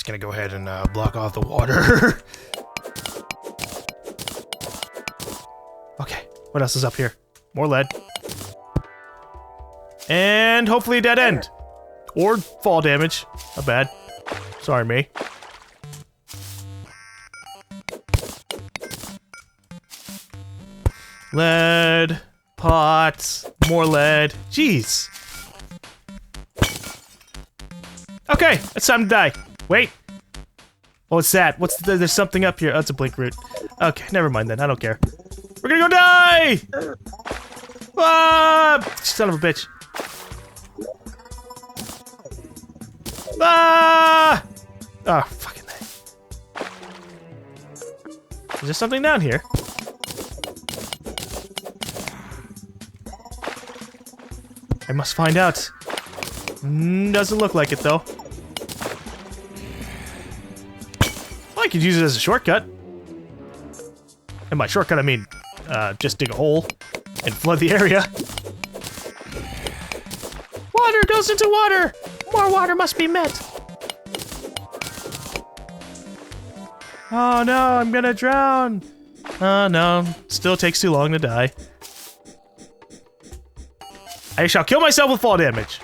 Just gonna go ahead and block off the water. Okay, what else is up here? More lead. And hopefully a dead end. Or fall damage. Not bad. Sorry, me. Lead. Pots. More lead. Jeez. Okay, it's time to die. Wait. What's that? There's something up here. Oh, it's a blink root. Okay, never mind then. I don't care. We're gonna go die! Ah! Son of a bitch. Ah! Oh, fucking thing. Is there something down here? I must find out. Doesn't look like it, though. Well, I could use it as a shortcut. And by shortcut, I mean, just dig a hole and flood the area. Water goes into water! More water must be met. Oh no, I'm gonna drown. Oh no, still takes too long to die. I shall kill myself with fall damage.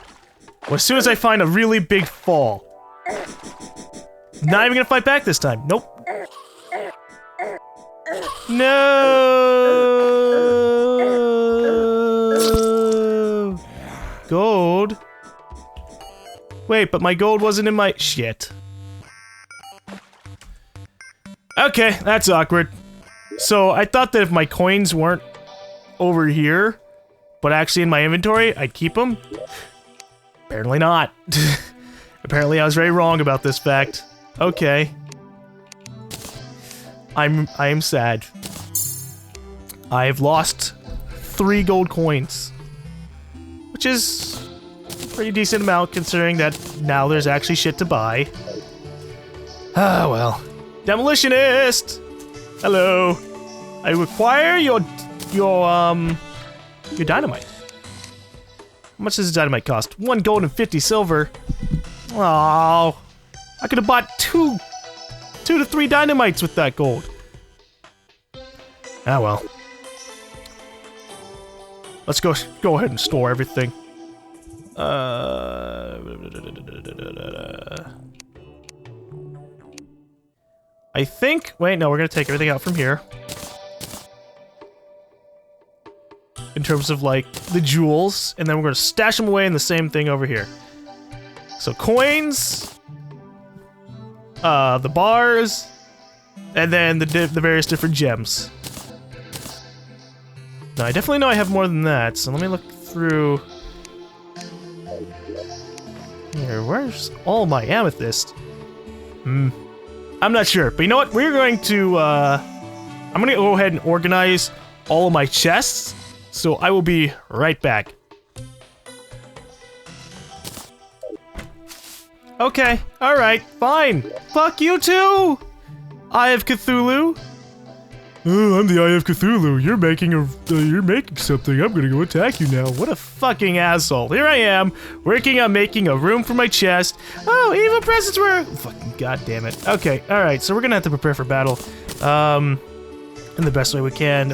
Well, as soon as I find a really big fall. Not even gonna fight back this time. Nope. No. Gold. Wait, but my gold wasn't in my shit. Okay, that's awkward. So I thought that if my coins weren't over here, but actually in my inventory, I'd keep them. Apparently not. Apparently I was very wrong about this fact. Okay. I am sad. I have lost 3 gold coins. Which is a pretty decent amount considering that now there's actually shit to buy. Ah, well. Demolitionist! Hello. I require your dynamite. How much does dynamite cost? 1 gold and 50 silver. Oh, I could have bought 2 to 3 dynamites with that gold. Ah well. Let's go ahead and store everything. I think. Wait, no, we're gonna take everything out from here. In terms of like the jewels, and then we're gonna stash them away in the same thing over here. So coins, the bars, and then the various different gems. Now I definitely know I have more than that, so let me look through. Here, where's all my amethyst? I'm not sure, but you know what? We're going to. I'm gonna go ahead and organize all of my chests. So I will be right back. Okay, alright, fine. Fuck you too! Eye of Cthulhu. Oh, I'm the Eye of Cthulhu. You're making something. I'm gonna go attack you now. What a fucking asshole. Here I am, working on making a room for my chest. Oh, evil presence were. Fucking goddamn it. Okay, alright, so we're gonna have to prepare for battle. In the best way we can.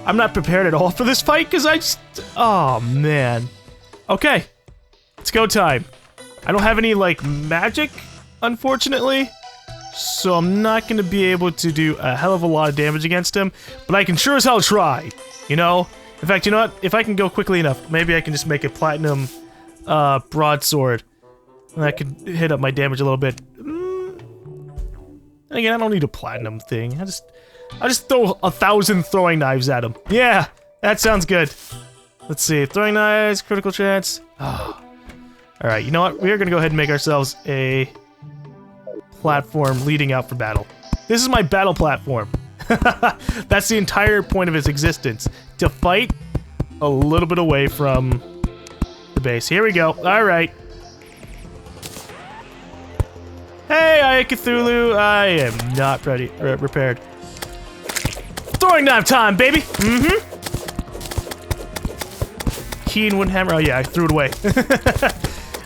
I'm not prepared at all for this fight because oh man. Okay, it's go time. I don't have any like magic, unfortunately, so I'm not gonna be able to do a hell of a lot of damage against him, but I can sure as hell try, you know? In fact, you know what? If I can go quickly enough, maybe I can just make a platinum broadsword, and that could hit up my damage a little bit. And again, I don't need a platinum thing. I'll just throw 1,000 throwing knives at him. Yeah, that sounds good. Let's see, throwing knives, critical chance. Oh. Alright, you know what? We're gonna go ahead and make ourselves a platform leading out for battle. This is my battle platform. That's the entire point of its existence. To fight a little bit away from the base. Here we go. Alright. Hey, Eye of Cthulhu. I am not prepared. Throwing knife time, baby! Keen wooden hammer. Oh yeah, I threw it away.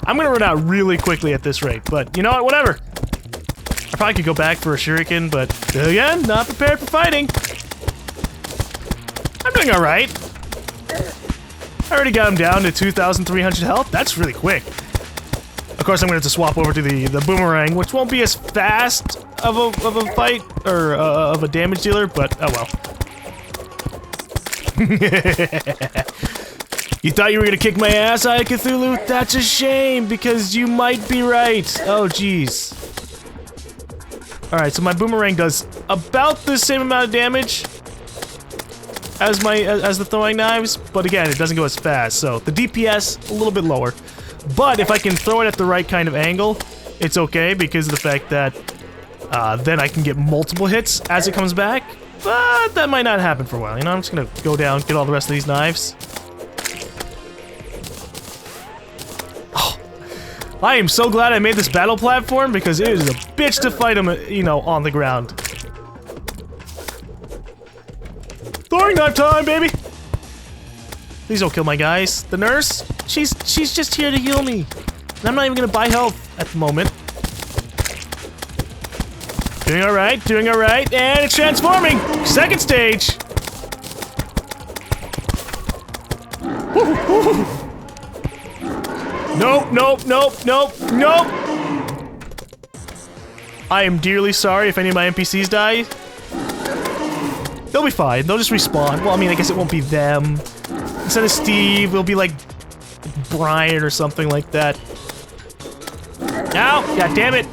I'm gonna run out really quickly at this rate, but you know what? Whatever. I probably could go back for a shuriken, but again, not prepared for fighting. I'm doing alright. I already got him down to 2,300 health. That's really quick. Of course, I'm going to have to swap over to the boomerang, which won't be as fast of a fight, or of a damage dealer, but oh well. You thought you were going to kick my ass, Eye of Cthulhu? That's a shame, because you might be right. Oh, jeez. Alright, so my boomerang does about the same amount of damage as the throwing knives, but again, it doesn't go as fast, so the DPS a little bit lower. But if I can throw it at the right kind of angle, it's okay because of the fact that then I can get multiple hits as it comes back. But that might not happen for a while. You know, I'm just gonna go down, get all the rest of these knives. Oh, I am so glad I made this battle platform because it is a bitch to fight them, you know, on the ground. Throwing knife time, baby! Please don't kill my guys. The nurse, she's just here to heal me. And I'm not even gonna buy health at the moment. Doing alright, and it's transforming! Second stage! Nope, nope, nope, nope, nope! I am dearly sorry if any of my NPCs die. They'll be fine, they'll just respawn. Well, I mean, I guess it won't be them. Instead of Steve, it'll be like Brian or something like that. Ow! God damn it!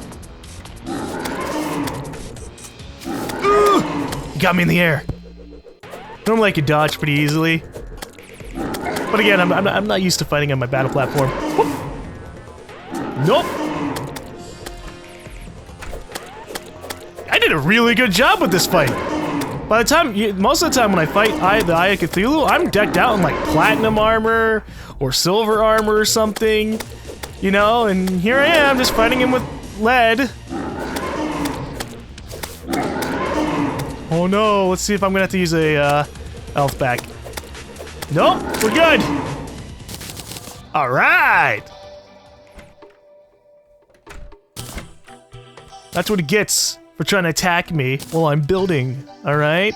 You got me in the air. Normally I could dodge pretty easily. But again, I'm not used to fighting on my battle platform. Whoop. Nope! I did a really good job with this fight! By the time, most of the time when I fight the Eye of Cthulhu, I'm decked out in like platinum armor or silver armor or something, you know, and here I am just fighting him with lead. Oh no, let's see if I'm gonna have to use a health pack. Nope, we're good. All right. That's what it gets for trying to attack me while I'm building, alright?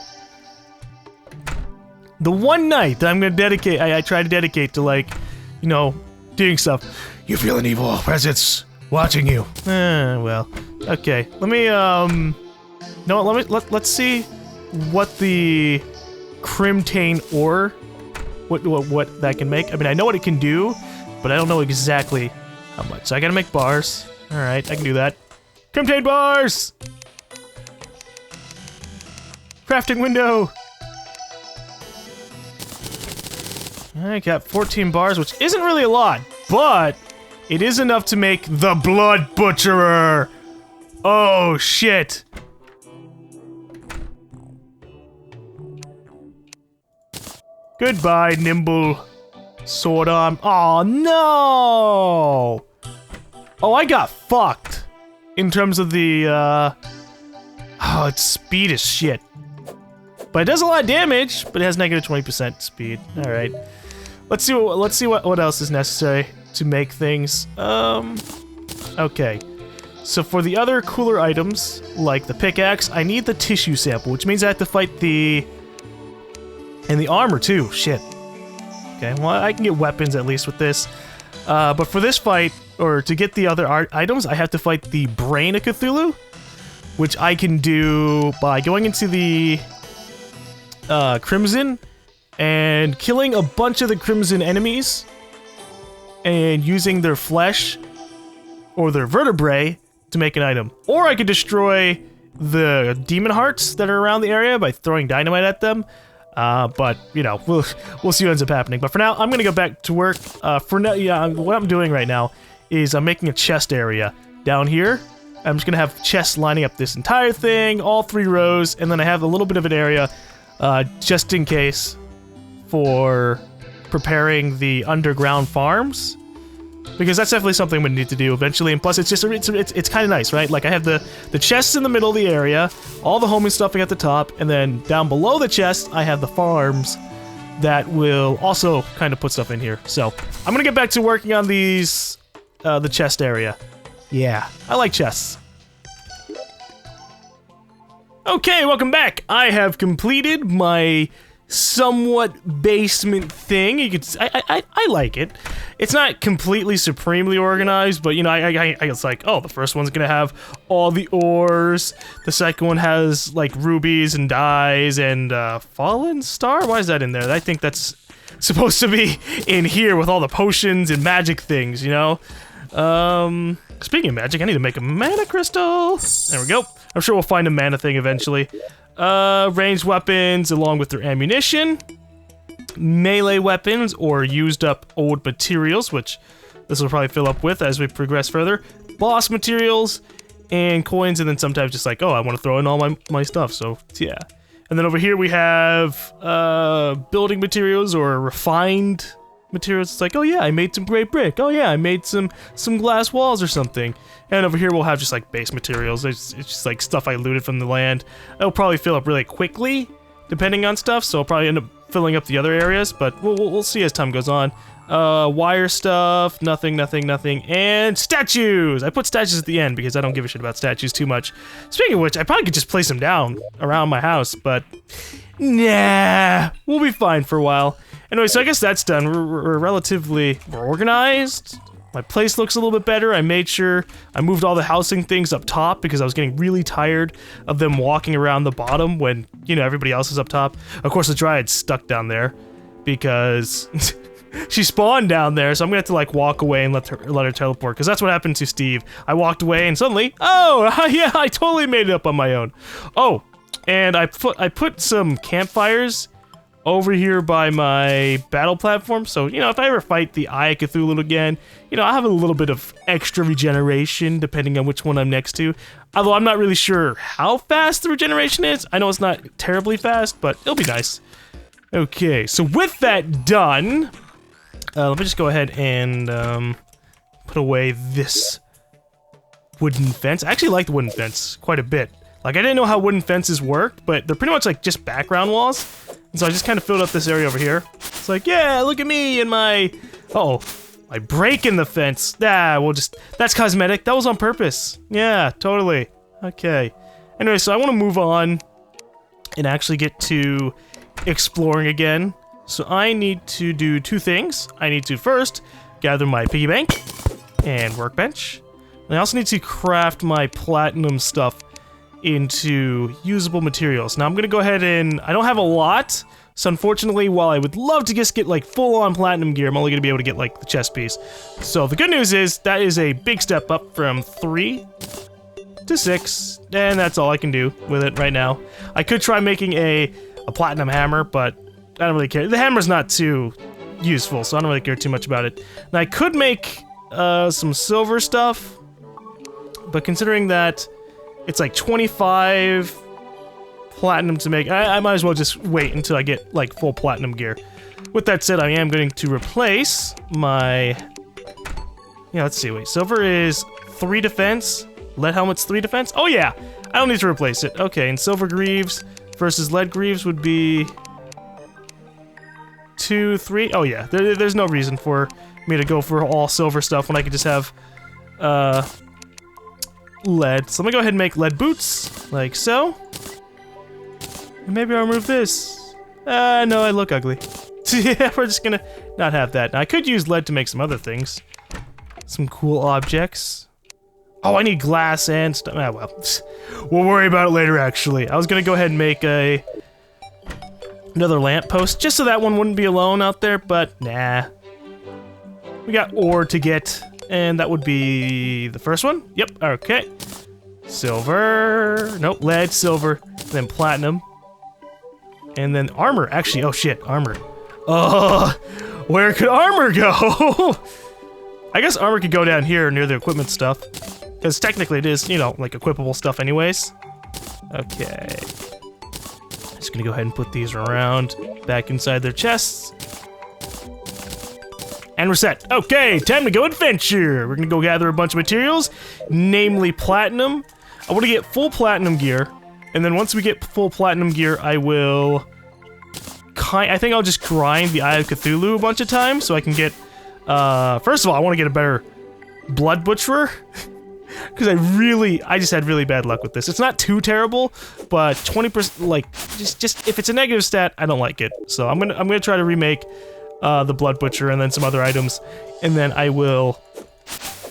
The one night that I'm gonna dedicate, I try to dedicate to, like, you know, doing stuff. You feel an evil presence watching you. Well, okay. Let me, no, let's see what the Crimtane ore, what that can make. I mean, I know what it can do, but I don't know exactly how much. So I gotta make bars. Alright, I can do that. Crimtane bars! Crafting window! I got 14 bars, which isn't really a lot, but it is enough to make the Blood Butcherer! Oh, shit! Goodbye, nimble sword arm. Oh no! Oh, I got fucked! In terms of the, oh, its speed is shit. But it does a lot of damage, but it has negative 20% speed. Alright. Let's see what else is necessary to make things. Okay. So for the other cooler items, like the pickaxe, I need the tissue sample, which means I have to fight the... And the armor too, shit. Okay, well I can get weapons at least with this. But for this fight, or to get the other items, I have to fight the Brain of Cthulhu, which I can do by going into the Crimson and killing a bunch of the Crimson enemies and using their flesh or their vertebrae to make an item. Or I could destroy the demon hearts that are around the area by throwing dynamite at them. But, you know, we'll see what ends up happening. But for now, I'm gonna go back to work. For now, yeah, what I'm doing right now is I'm making a chest area down here. I'm just gonna have chests lining up this entire thing, all 3 rows, and then I have a little bit of an area, just in case, for preparing the underground farms. Because that's definitely something we need to do eventually, and plus it's just it's kind of nice, right? Like I have the chests in the middle of the area, all the homing stuffing at the top, and then down below the chest I have the farms that will also kind of put stuff in here. So I'm gonna get back to working on these, the chest area. Yeah, I like chests. Okay, welcome back. I have completed my somewhat basement thing. You could, I like it. It's not completely supremely organized, but you know, I it's like, oh, the first one's gonna have all the ores. The second one has like rubies and dyes and fallen star. Why is that in there? I think that's supposed to be in here with all the potions and magic things, you know. Speaking of magic, I need to make a mana crystal. There we go. I'm sure we'll find a mana thing eventually. Ranged weapons along with their ammunition. Melee weapons or used up old materials, which this will probably fill up with as we progress further. Boss materials and coins, and then sometimes just like, oh, I want to throw in all my stuff, so yeah. And then over here we have building materials or refined materials. It's like, oh yeah, I made some great brick. Oh yeah, I made some glass walls or something. And over here we'll have just like base materials. It's just like stuff I looted from the land. It'll probably fill up really quickly, depending on stuff. So I'll probably end up filling up the other areas, but we'll see as time goes on. Wire stuff, nothing, and statues! I put statues at the end because I don't give a shit about statues too much. Speaking of which, I probably could just place them down around my house, but nah, we'll be fine for a while. Anyway, so I guess that's done. We're relatively organized. My place looks a little bit better. I made sure I moved all the housing things up top because I was getting really tired of them walking around the bottom when, you know, everybody else is up top. Of course, the Dryad's stuck down there because she spawned down there, so I'm gonna have to like walk away and let her teleport, because that's what happened to Steve. I walked away and suddenly, oh yeah, I totally made it up on my own. Oh, and I put some campfires over here by my battle platform, so you know, if I ever fight the Eye of Cthulhu again, you know, I'll have a little bit of extra regeneration depending on which one I'm next to. Although I'm not really sure how fast the regeneration is. I know it's not terribly fast, but it'll be nice. Okay, so with that done, let me just go ahead and put away this wooden fence. I actually like the wooden fence quite a bit. Like, I didn't know how wooden fences worked, but they're pretty much like just background walls. And so I just kind of filled up this area over here. It's like, yeah, look at me and my... Uh-oh, my break in the fence. We'll just... That's cosmetic. That was on purpose. Yeah, totally. Okay. Anyway, so I want to move on and actually get to exploring again. So I need to do two things. I need to first gather my piggy bank and workbench. And I also need to craft my platinum stuff into usable materials. Now I'm gonna go ahead and... I don't have a lot, so unfortunately, while I would love to just get like full-on platinum gear, I'm only gonna be able to get like the chest piece. So the good news is that is a big step up from 3 to 6, and that's all I can do with it right now. I could try making a platinum hammer, but I don't really care. The hammer's not too useful, so I don't really care too much about it. Now I could make some silver stuff, but considering that it's like 25 platinum to make, I might as well just wait until I get like full platinum gear. With that said, I am going to replace my... Yeah, let's see, wait, silver is 3 defense, lead helmet's 3 defense? Oh yeah, I don't need to replace it. Okay, and silver greaves versus lead greaves would be 2, 3. Oh yeah, there's no reason for me to go for all silver stuff when I could just have lead. So let me go ahead and make lead boots, like so. And maybe I'll remove this. No, I look ugly. Yeah, we're just gonna not have that. Now, I could use lead to make some other things. Some cool objects. Oh, I need glass and stuff. Ah, well, we'll worry about it later, actually. I was gonna go ahead and make another lamppost, just so that one wouldn't be alone out there, but nah. We got ore to get. And that would be the first one. Yep, okay. Silver. Nope, lead, silver, then platinum. And then armor. Actually, oh shit, armor. Where could armor go? I guess armor could go down here near the equipment stuff. Because technically it is, you know, like equipable stuff anyways. Okay. Just gonna go ahead and put these around back inside their chests. And we're set. Okay, time to go adventure. We're gonna go gather a bunch of materials, namely platinum. I want to get full platinum gear, and then once we get full platinum gear, I will... I think I'll just grind the Eye of Cthulhu a bunch of times, so I can get... First of all, I want to get a better blood butcherer. Because I just had really bad luck with this. It's not too terrible, but 20%, like, just if it's a negative stat, I don't like it. So I'm gonna try to remake the Blood Butcher and then some other items, and then I will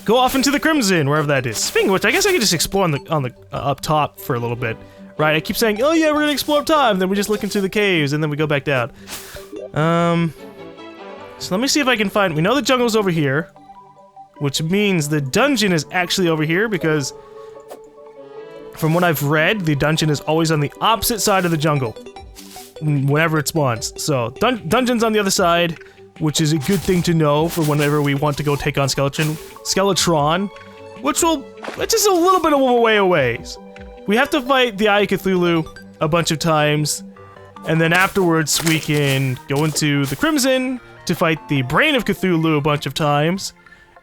go off into the Crimson, wherever that is. Speaking of which, I guess I could just explore on the up top for a little bit, right? I keep saying, oh yeah, we're gonna explore up top, and then we just look into the caves, and then we go back down. So let me see if I can find. We know the jungle's over here, which means the dungeon is actually over here, because from what I've read, the dungeon is always on the opposite side of the jungle whenever it spawns. So dungeon's on the other side, which is a good thing to know for whenever we want to go take on Skeletron, which is a little bit of a way away. We have to fight the Eye of Cthulhu a bunch of times, and then afterwards we can go into the Crimson to fight the Brain of Cthulhu a bunch of times.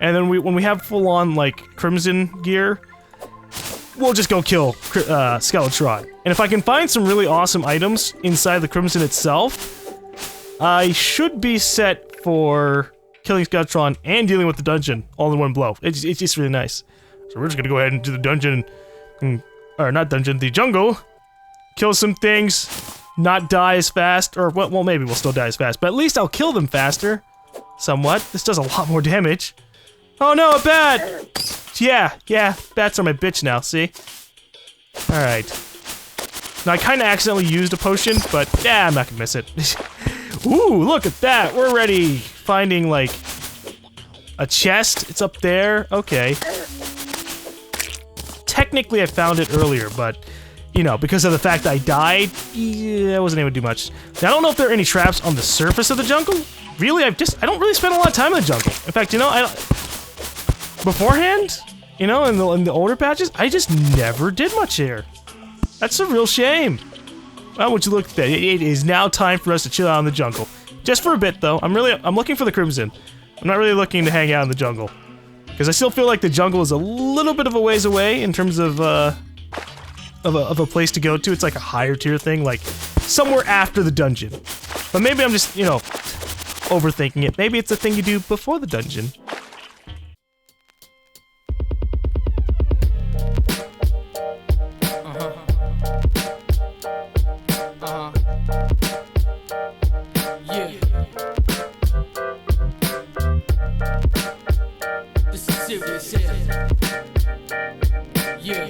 And then when we have full-on, like, Crimson gear, we'll just go kill Skeletron. And if I can find some really awesome items inside the Crimson itself, I should be set for killing Skeletron and dealing with the dungeon all in one blow. It's just really nice. So we're just gonna go ahead and do the dungeon, or not dungeon, the jungle, kill some things, not die as fast, or, well, maybe we'll still die as fast, but at least I'll kill them faster, somewhat. This does a lot more damage. Oh no, a bat! Yeah, bats are my bitch now, see? Alright. Now, I kinda accidentally used a potion, but, yeah, I'm not gonna miss it. Ooh, look at that! We're already finding, like, a chest. It's up there. Okay. Technically, I found it earlier, but, you know, because of the fact I died, yeah, I wasn't able to do much. Now, I don't know if there are any traps on the surface of the jungle. Really, I don't really spend a lot of time in the jungle. In fact, you know, beforehand, you know, in the older patches, I just never did much here. That's a real shame. Well, would you look at that? It is now time for us to chill out in the jungle. Just for a bit, though. I'm looking for the Crimson. I'm not really looking to hang out in the jungle. Because I still feel like the jungle is a little bit of a ways away in terms of a place to go to. It's like a higher tier thing, like somewhere after the dungeon. But maybe I'm just, you know, overthinking it. Maybe it's a thing you do before the dungeon. Yeah. This is serious. Yeah.